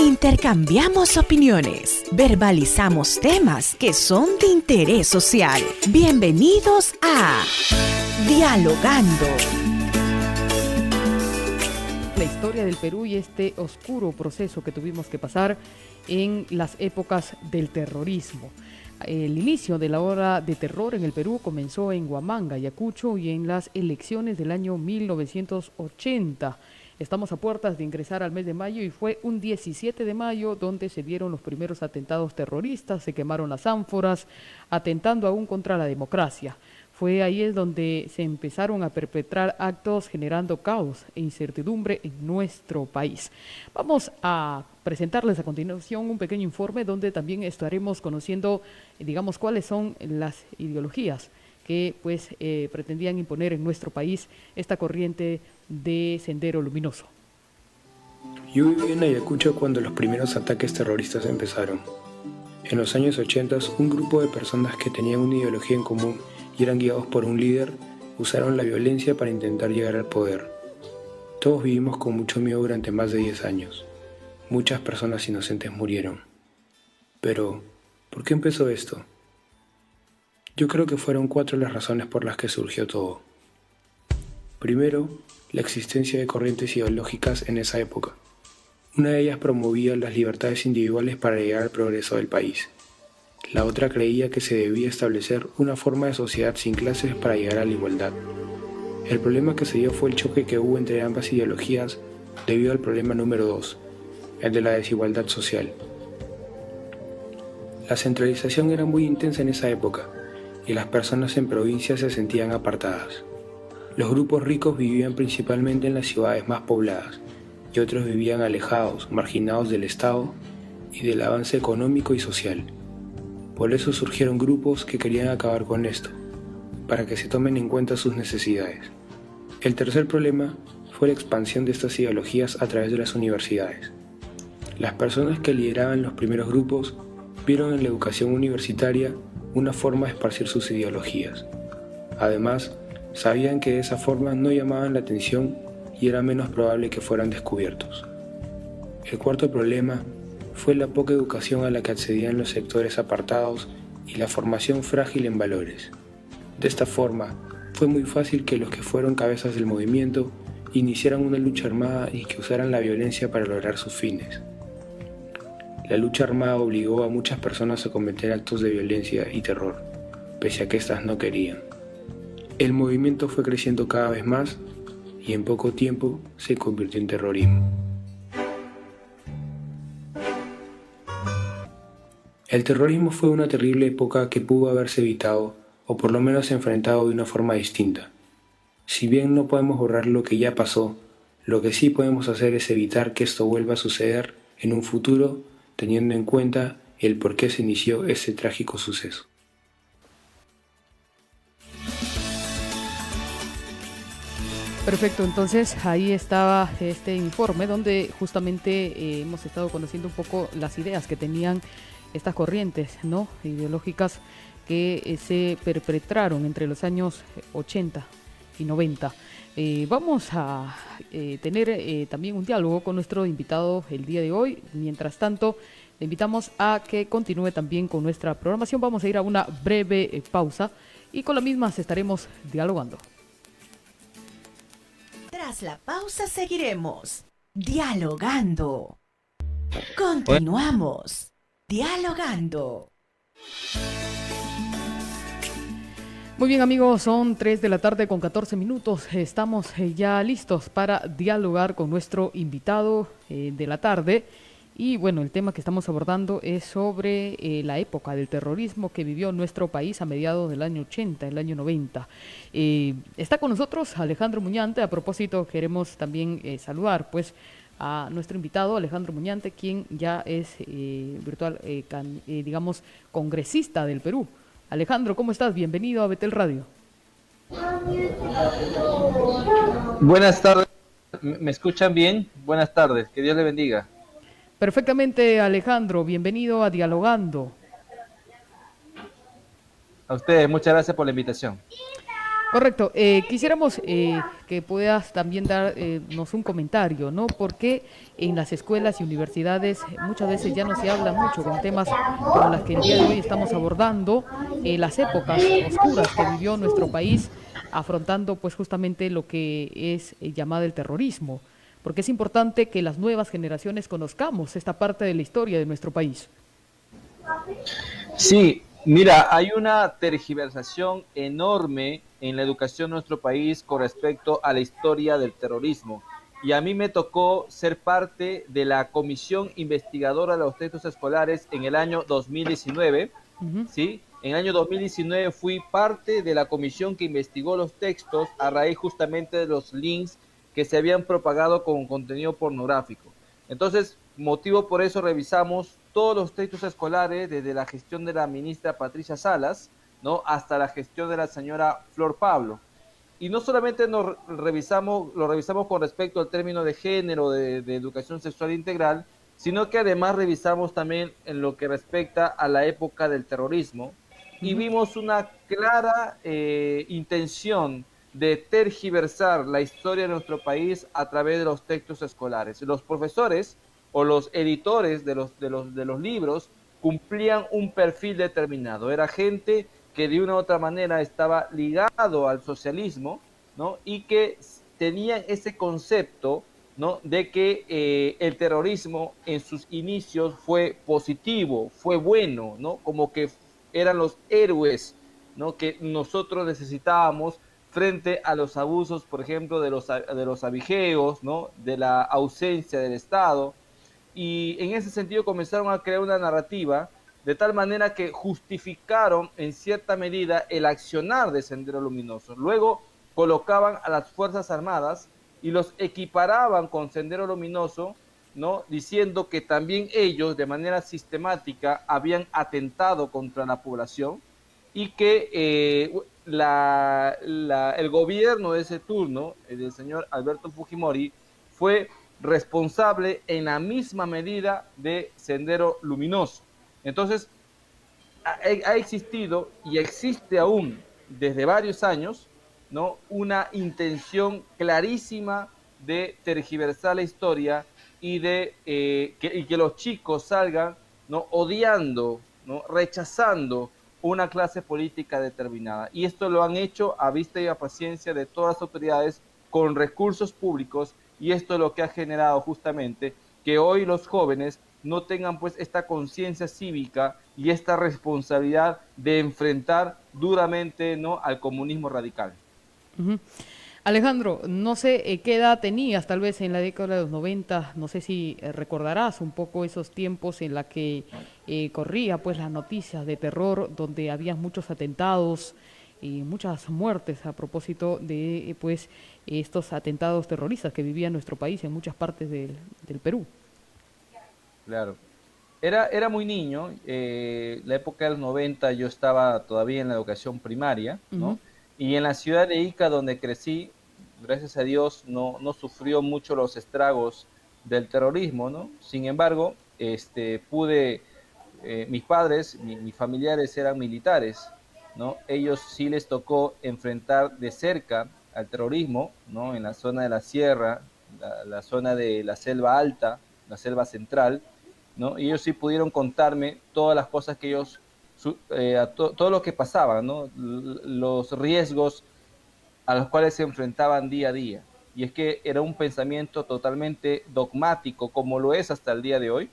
Intercambiamos opiniones, verbalizamos temas que son de interés social. Bienvenidos a Dialogando. La historia del Perú y este oscuro proceso que tuvimos que pasar en las épocas del terrorismo. El inicio de la ola de terror en el Perú comenzó en Huamanga, Ayacucho y en las elecciones del año 1980. Estamos a puertas de ingresar al mes de mayo y fue un 17 de mayo donde se dieron los primeros atentados terroristas, se quemaron las ánforas, atentando aún contra la democracia. Fue ahí es donde se empezaron a perpetrar actos generando caos e incertidumbre en nuestro país. Vamos a presentarles a continuación un pequeño informe donde también estaremos conociendo, digamos, cuáles son las ideologías que pretendían imponer en nuestro país esta corriente de Sendero Luminoso. Yo viví en Ayacucho cuando los primeros ataques terroristas empezaron. En los años 80, un grupo de personas que tenían una ideología en común y eran guiados por un líder, usaron la violencia para intentar llegar al poder. Todos vivimos con mucho miedo durante más de 10 años. Muchas personas inocentes murieron. Pero, ¿por qué empezó esto? Yo creo que fueron 4 las razones por las que surgió todo. Primero, la existencia de corrientes ideológicas en esa época. Una de ellas promovía las libertades individuales para llegar al progreso del país. La otra creía que se debía establecer una forma de sociedad sin clases para llegar a la igualdad. El problema que se dio fue el choque que hubo entre ambas ideologías debido al problema número 2, el de la desigualdad social. La centralización era muy intensa en esa época y las personas en provincias se sentían apartadas. Los grupos ricos vivían principalmente en las ciudades más pobladas y otros vivían alejados, marginados del Estado y del avance económico y social. Por eso surgieron grupos que querían acabar con esto, para que se tomen en cuenta sus necesidades. El tercer problema fue la expansión de estas ideologías a través de las universidades. Las personas que lideraban los primeros grupos vieron en la educación universitaria una forma de esparcir sus ideologías. Además, sabían que de esa forma no llamaban la atención y era menos probable que fueran descubiertos. El cuarto problema fue la poca educación a la que accedían los sectores apartados y la formación frágil en valores. De esta forma, fue muy fácil que los que fueron cabezas del movimiento iniciaran una lucha armada y que usaran la violencia para lograr sus fines. La lucha armada obligó a muchas personas a cometer actos de violencia y terror, pese a que éstas no querían. El movimiento fue creciendo cada vez más y en poco tiempo se convirtió en terrorismo. El terrorismo fue una terrible época que pudo haberse evitado o por lo menos enfrentado de una forma distinta. Si bien no podemos borrar lo que ya pasó, lo que sí podemos hacer es evitar que esto vuelva a suceder en un futuro, teniendo en cuenta el por qué se inició ese trágico suceso. Perfecto, entonces ahí estaba este informe donde justamente hemos estado conociendo un poco las ideas que tenían estas corrientes, ¿no?, ideológicas que se perpetraron entre los años 80 y 90. Vamos a tener también un diálogo con nuestro invitado el día de hoy. Mientras tanto, le invitamos a que continúe también con nuestra programación. Vamos a ir a una breve pausa y con la misma estaremos dialogando. Tras la pausa seguiremos dialogando. Continuamos dialogando. Muy bien, amigos, son 3 de la tarde con 14 minutos. Estamos ya listos para dialogar con nuestro invitado de la tarde. Y bueno, el tema que estamos abordando es sobre la época del terrorismo que vivió nuestro país a mediados del año 80, el año 90. Está con nosotros Alejandro Muñante. A propósito, queremos también saludar pues a nuestro invitado Alejandro Muñante, quien ya es digamos, congresista del Perú. Alejandro, ¿cómo estás? Bienvenido a Betel Radio. Buenas tardes, ¿me escuchan bien? Buenas tardes, que Dios le bendiga. Perfectamente, Alejandro, bienvenido a Dialogando. A ustedes, muchas gracias por la invitación. Correcto. Quisiéramos que puedas también darnos un comentario, ¿no? Porque en las escuelas y universidades muchas veces ya no se habla mucho con temas como las que el día de hoy estamos abordando, las épocas oscuras que vivió nuestro país afrontando pues justamente lo que es llamado el terrorismo, porque es importante que las nuevas generaciones conozcamos esta parte de la historia de nuestro país. Sí, mira, hay una tergiversación enorme en la educación de nuestro país con respecto a la historia del terrorismo. Y a mí me tocó ser parte de la comisión investigadora de los textos escolares en el año 2019, Ujú. ¿sí? En el año 2019 fui parte de la comisión que investigó los textos a raíz justamente de los links que se habían propagado con contenido pornográfico. Entonces, motivo por eso revisamos todos los textos escolares desde la gestión de la ministra Patricia Salas, ¿no? Hasta la gestión de la señora Flor Pablo. Y no solamente lo revisamos con respecto al término de género, de educación sexual integral, sino que además revisamos también en lo que respecta a la época del terrorismo y Ujú. vimos una clara intención de tergiversar la historia de nuestro país a través de los textos escolares. Los profesores o los editores de los libros cumplían un perfil determinado. Era gente que de una u otra manera estaba ligado al socialismo, ¿no? Y que tenían ese concepto, ¿no? De que el terrorismo en sus inicios fue positivo, fue bueno, ¿no? Como que eran los héroes, ¿no? Que nosotros necesitábamos frente a los abusos, por ejemplo, de los abigeos, ¿no? De la ausencia del Estado. Y en ese sentido comenzaron a crear una narrativa de tal manera que justificaron en cierta medida el accionar de Sendero Luminoso. Luego colocaban a las Fuerzas Armadas y los equiparaban con Sendero Luminoso, ¿no? Diciendo que también ellos de manera sistemática habían atentado contra la población y que el gobierno de ese turno, del señor Alberto Fujimori, fue responsable en la misma medida de Sendero Luminoso. Entonces, ha existido y existe aún desde varios años, ¿no? Una intención clarísima de tergiversar la historia y de que los chicos salgan, ¿no? Odiando, ¿no? Rechazando una clase política determinada. Y esto lo han hecho a vista y a paciencia de todas las autoridades con recursos públicos, y esto es lo que ha generado justamente que hoy los jóvenes no tengan pues esta conciencia cívica y esta responsabilidad de enfrentar duramente, ¿no?, al comunismo radical. Ujú. Alejandro, no sé qué edad tenías, tal vez en la década de los 90, no sé si recordarás un poco esos tiempos en la que corría pues las noticias de terror, donde había muchos atentados y muchas muertes a propósito de pues estos atentados terroristas que vivía nuestro país en muchas partes del Perú. Claro. Era muy niño, la época de los 90 yo estaba todavía en la educación primaria, Ujú. ¿no? Y en la ciudad de Ica, donde crecí, gracias a Dios, no sufrió mucho los estragos del terrorismo, ¿no? Sin embargo, mis padres, mis familiares eran militares, ¿no? Ellos sí les tocó enfrentar de cerca al terrorismo, ¿no? En la zona de la sierra, la zona de la selva alta, la selva central, ¿no? Y ellos sí pudieron contarme todas las cosas que ellos, todo lo que pasaba, ¿no? Los riesgos a los cuales se enfrentaban día a día. Y es que era un pensamiento totalmente dogmático, como lo es hasta el día de hoy,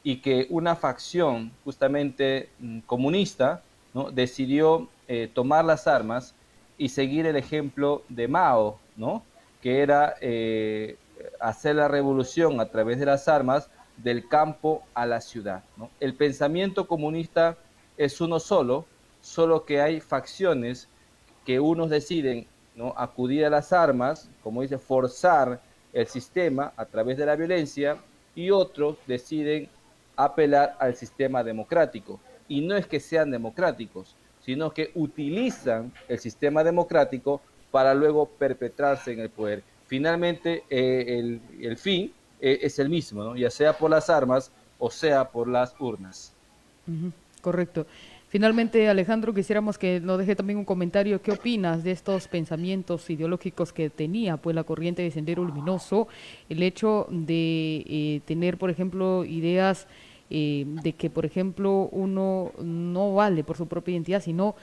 y que una facción justamente comunista, ¿no?, decidió tomar las armas y seguir el ejemplo de Mao, ¿no?, que era hacer la revolución a través de las armas del campo a la ciudad, ¿no? El pensamiento comunista es uno solo, solo que hay facciones que unos deciden, ¿no?, acudir a las armas, como dice, forzar el sistema a través de la violencia, y otros deciden apelar al sistema democrático. Y no es que sean democráticos, sino que utilizan el sistema democrático para luego perpetrarse en el poder. Finalmente, el fin es el mismo, ¿no?, ya sea por las armas o sea por las urnas. Ujú. Correcto. Finalmente, Alejandro, quisiéramos que nos deje también un comentario. ¿Qué opinas de estos pensamientos ideológicos que tenía pues la corriente de Sendero Luminoso? El hecho de tener, por ejemplo, ideas de que, por ejemplo, uno no vale por su propia identidad, sino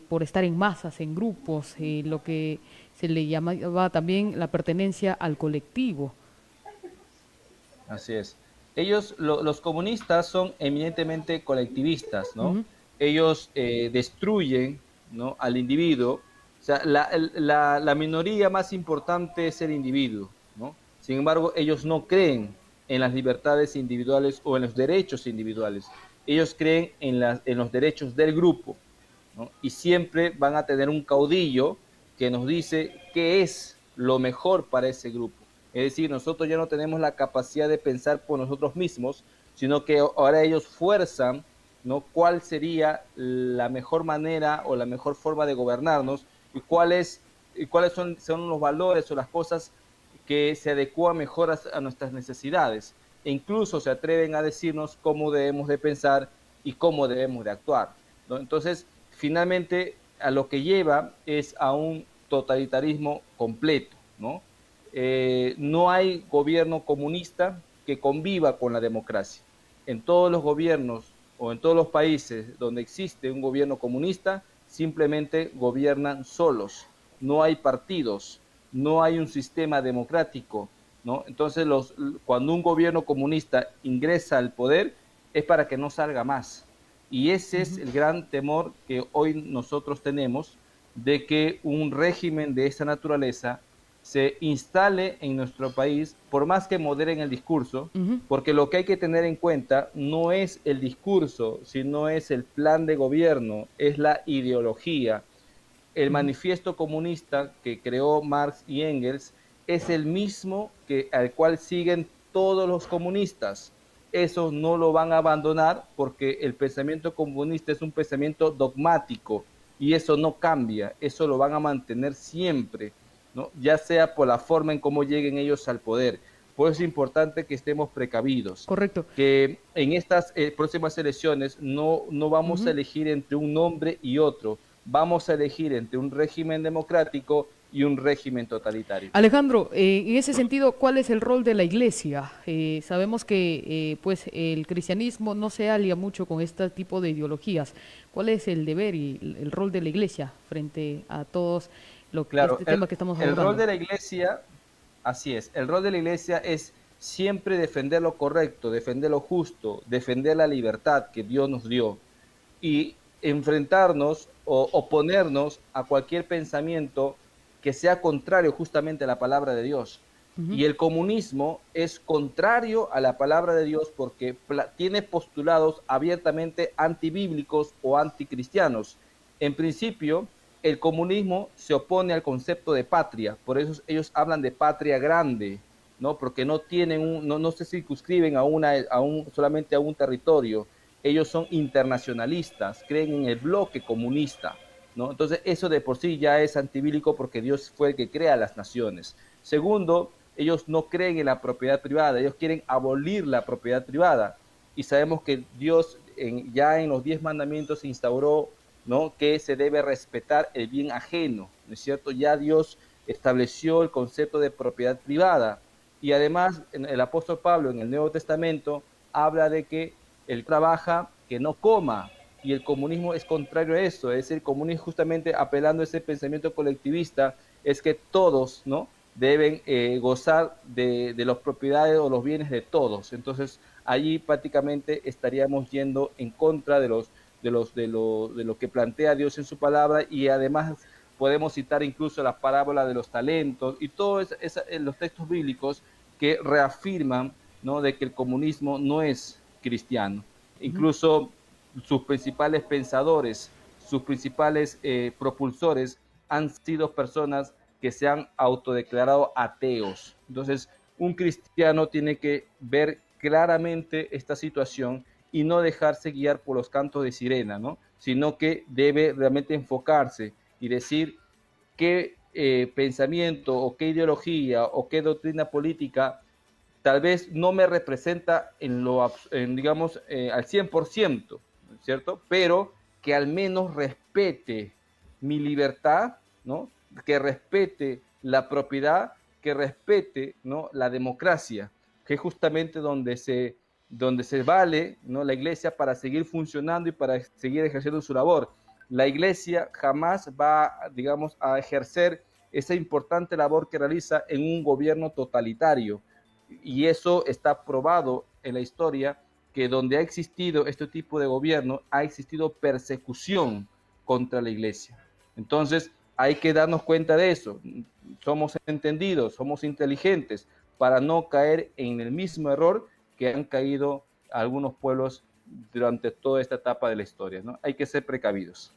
por estar en masas, en grupos, lo que se le llamaba también la pertenencia al colectivo. Así es. Ellos, los comunistas son eminentemente colectivistas, ¿no? Ujú, Ellos destruyen, ¿no?, al individuo. O sea, la minoría más importante es el individuo, ¿no? Sin embargo, ellos no creen en las libertades individuales o en los derechos individuales. Ellos creen en los derechos del grupo, ¿no? Y siempre van a tener un caudillo que nos dice qué es lo mejor para ese grupo. Es decir, nosotros ya no tenemos la capacidad de pensar por nosotros mismos, sino que ahora ellos fuerzan, ¿no?, cuál sería la mejor manera o la mejor forma de gobernarnos y cuáles son los valores o las cosas que se adecúan mejor a nuestras necesidades. E incluso se atreven a decirnos cómo debemos de pensar y cómo debemos de actuar, ¿no? Entonces, finalmente, a lo que lleva es a un totalitarismo completo, ¿no? No hay gobierno comunista que conviva con la democracia. En todos los gobiernos o en todos los países donde existe un gobierno comunista, simplemente gobiernan solos. No hay partidos, no hay un sistema democrático, ¿no? Entonces, cuando un gobierno comunista ingresa al poder, es para que no salga más. Y ese es ujú. el gran temor que hoy nosotros tenemos, de que un régimen de esa naturaleza se instale en nuestro país, por más que moderen el discurso, Ujú, porque lo que hay que tener en cuenta no es el discurso, sino es el plan de gobierno, es la ideología. El ujú. manifiesto comunista que creó Marx y Engels es el mismo al cual siguen todos los comunistas. Eso no lo van a abandonar porque el pensamiento comunista es un pensamiento dogmático y eso no cambia, eso lo van a mantener siempre, ¿no?, ya sea por la forma en cómo lleguen ellos al poder. Por eso es importante que estemos precavidos, Correcto. que en estas próximas elecciones no vamos a Ujú. elegir entre un nombre y otro, vamos a elegir entre un régimen democrático y un régimen totalitario. Alejandro, en ese sentido, ¿cuál es el rol de la Iglesia? Sabemos que pues el cristianismo no se alia mucho con este tipo de ideologías. ¿Cuál es el deber y el rol de la Iglesia frente a todos Claro, este tema que estamos el rol abordando? de la iglesia, así es, el rol de la iglesia es siempre defender lo correcto, defender lo justo, defender la libertad que Dios nos dio y enfrentarnos o oponernos a cualquier pensamiento que sea contrario justamente a la palabra de Dios. Ujú, Y el comunismo es contrario a la palabra de Dios porque tiene postulados abiertamente antibíblicos o anticristianos. En principio, el comunismo se opone al concepto de patria, por eso ellos hablan de patria grande, ¿no? Porque no tienen no se circunscriben solamente a un territorio. Ellos son internacionalistas, creen en el bloque comunista, ¿no? Entonces, eso de por sí ya es antibíblico porque Dios fue el que crea las naciones. Segundo, ellos no creen en la propiedad privada, ellos quieren abolir la propiedad privada. Y sabemos que Dios ya en los 10 mandamientos instauró, ¿no?, que se debe respetar el bien ajeno, ¿no es cierto? Ya Dios estableció el concepto de propiedad privada. Y además, el apóstol Pablo en el Nuevo Testamento habla de que el trabaja, que no coma, y el comunismo es contrario a eso, es decir, el comunismo justamente apelando a ese pensamiento colectivista, es que todos, ¿no?, deben gozar de las propiedades o los bienes de todos. Entonces, allí prácticamente estaríamos yendo en contra de lo que plantea Dios en su palabra, y además podemos citar incluso la parábola de los talentos y todos los textos bíblicos que reafirman, ¿no?, de que el comunismo no es cristiano. ujú. Incluso sus principales pensadores, sus principales propulsores han sido personas que se han autodeclarado ateos. Entonces, un cristiano tiene que ver claramente esta situación y no dejarse guiar por los cantos de sirena, ¿no?, sino que debe realmente enfocarse y decir qué pensamiento o qué ideología o qué doctrina política tal vez no me representa digamos, al 100%, ¿cierto? Pero que al menos respete mi libertad, ¿no? Que respete la propiedad, que respete, ¿no?, la democracia, que es justamente donde se vale, ¿no?, la iglesia para seguir funcionando y para seguir ejerciendo su labor. La iglesia jamás va, digamos, a ejercer esa importante labor que realiza en un gobierno totalitario. Y eso está probado en la historia, que donde ha existido este tipo de gobierno, ha existido persecución contra la iglesia. Entonces, hay que darnos cuenta de eso. Somos entendidos, somos inteligentes, para no caer en el mismo error que han caído algunos pueblos durante toda esta etapa de la historia, ¿no? Hay que ser precavidos.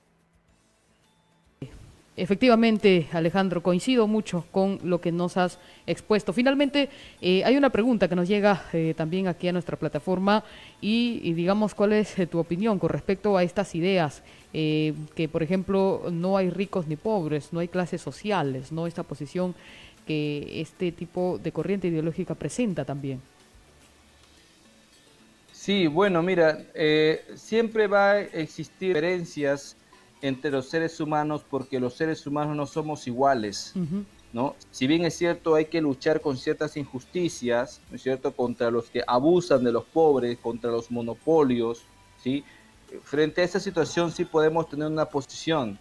Efectivamente, Alejandro, coincido mucho con lo que nos has expuesto. Finalmente, hay una pregunta que nos llega también aquí a nuestra plataforma y digamos, ¿cuál es tu opinión con respecto a estas ideas? Que, por ejemplo, no hay ricos ni pobres, no hay clases sociales, ¿no? Esta posición que este tipo de corriente ideológica presenta también. Sí, bueno, mira, siempre va a existir diferencias entre los seres humanos, porque los seres humanos no somos iguales, ¿no? Si bien es cierto, hay que luchar con ciertas injusticias, ¿no es cierto?, contra los que abusan de los pobres, contra los monopolios, ¿sí? Frente a esa situación sí podemos tener una posición,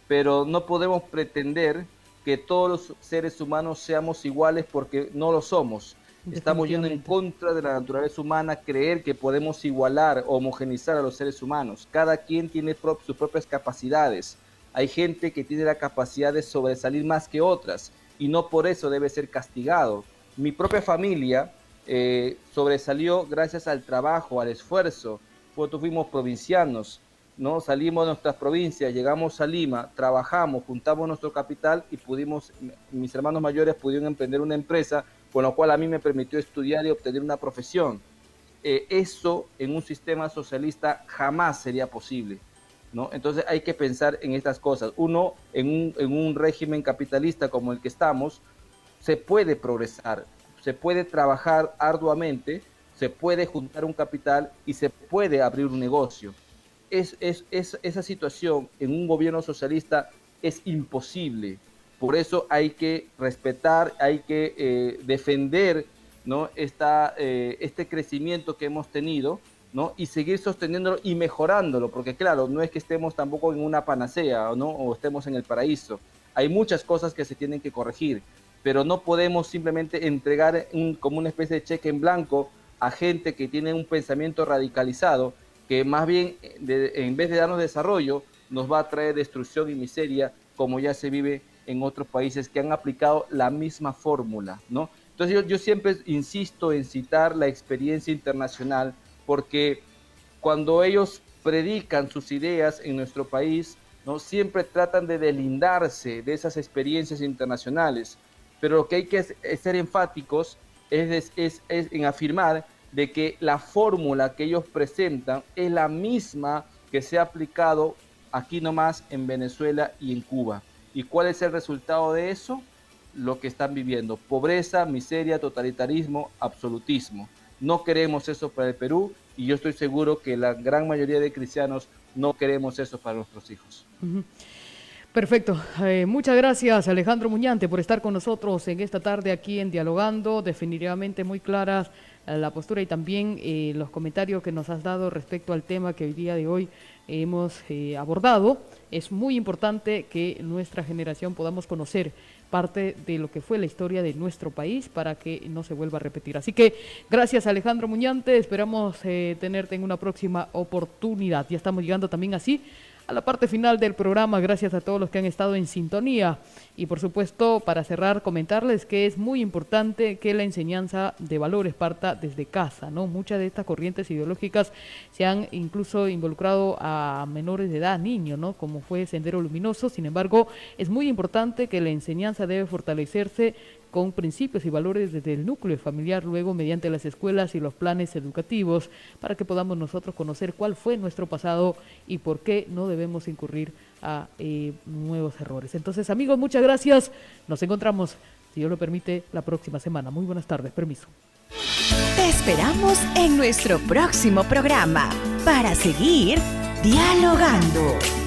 pero no podemos pretender que todos los seres humanos seamos iguales, porque no lo somos. Estamos yendo en contra de la naturaleza humana, creer que podemos igualar o homogenizar a los seres humanos. Cada quien tiene sus propias capacidades. Hay gente que tiene la capacidad de sobresalir más que otras y no por eso debe ser castigado. Mi propia familia sobresalió gracias al trabajo, al esfuerzo. Nosotros fuimos provincianos, ¿no? Salimos de nuestras provincias, llegamos a Lima, trabajamos, juntamos nuestro capital y mis hermanos mayores pudieron emprender una empresa, con lo cual a mí me permitió estudiar y obtener una profesión. Eso en un sistema socialista jamás sería posible, ¿no? Entonces hay que pensar en estas cosas. Uno, en un régimen capitalista como el que estamos, se puede progresar, se puede trabajar arduamente, se puede juntar un capital y se puede abrir un negocio. Esa situación en un gobierno socialista es imposible. Por eso hay que respetar, hay que defender, ¿no?, este crecimiento que hemos tenido, ¿no?, y seguir sosteniéndolo y mejorándolo, porque claro, no es que estemos tampoco en una panacea, ¿no?, o estemos en el paraíso. Hay muchas cosas que se tienen que corregir, pero no podemos simplemente entregar como una especie de cheque en blanco a gente que tiene un pensamiento radicalizado, que más bien, en vez de darnos desarrollo, nos va a traer destrucción y miseria, como ya se vive en otros países que han aplicado la misma fórmula, ¿no? Entonces yo siempre insisto en citar la experiencia internacional, porque cuando ellos predican sus ideas en nuestro país, ¿no?, siempre tratan de deslindarse de esas experiencias internacionales, pero lo que hay que ser enfáticos es en afirmar de que la fórmula que ellos presentan es la misma que se ha aplicado aquí nomás en Venezuela y en Cuba. ¿Y cuál es el resultado de eso? Lo que están viviendo: pobreza, miseria, totalitarismo, absolutismo. No queremos eso para el Perú, y yo estoy seguro que la gran mayoría de cristianos no queremos eso para nuestros hijos. Perfecto. Muchas gracias, Alejandro Muñante, por estar con nosotros en esta tarde aquí en Dialogando. Definitivamente muy claras la postura y también los comentarios que nos has dado respecto al tema que hoy día de hoy hemos abordado. Es muy importante que nuestra generación podamos conocer parte de lo que fue la historia de nuestro país para que no se vuelva a repetir. Así que gracias, Alejandro Muñante, esperamos tenerte en una próxima oportunidad. Ya estamos llegando también así a la parte final del programa. Gracias a todos los que han estado en sintonía. Y por supuesto, para cerrar, comentarles que es muy importante que la enseñanza de valores parta desde casa, ¿no? Muchas de estas corrientes ideológicas se han incluso involucrado a menores de edad, niños, ¿no?, como fue Sendero Luminoso. Sin embargo, es muy importante que la enseñanza debe fortalecerse con principios y valores desde el núcleo familiar, luego mediante las escuelas y los planes educativos, para que podamos nosotros conocer cuál fue nuestro pasado y por qué no debemos incurrir a nuevos errores. Entonces, amigos, muchas gracias. Nos encontramos, si Dios lo permite, la próxima semana. Muy buenas tardes. Permiso. Te esperamos en nuestro próximo programa para seguir Dialogando.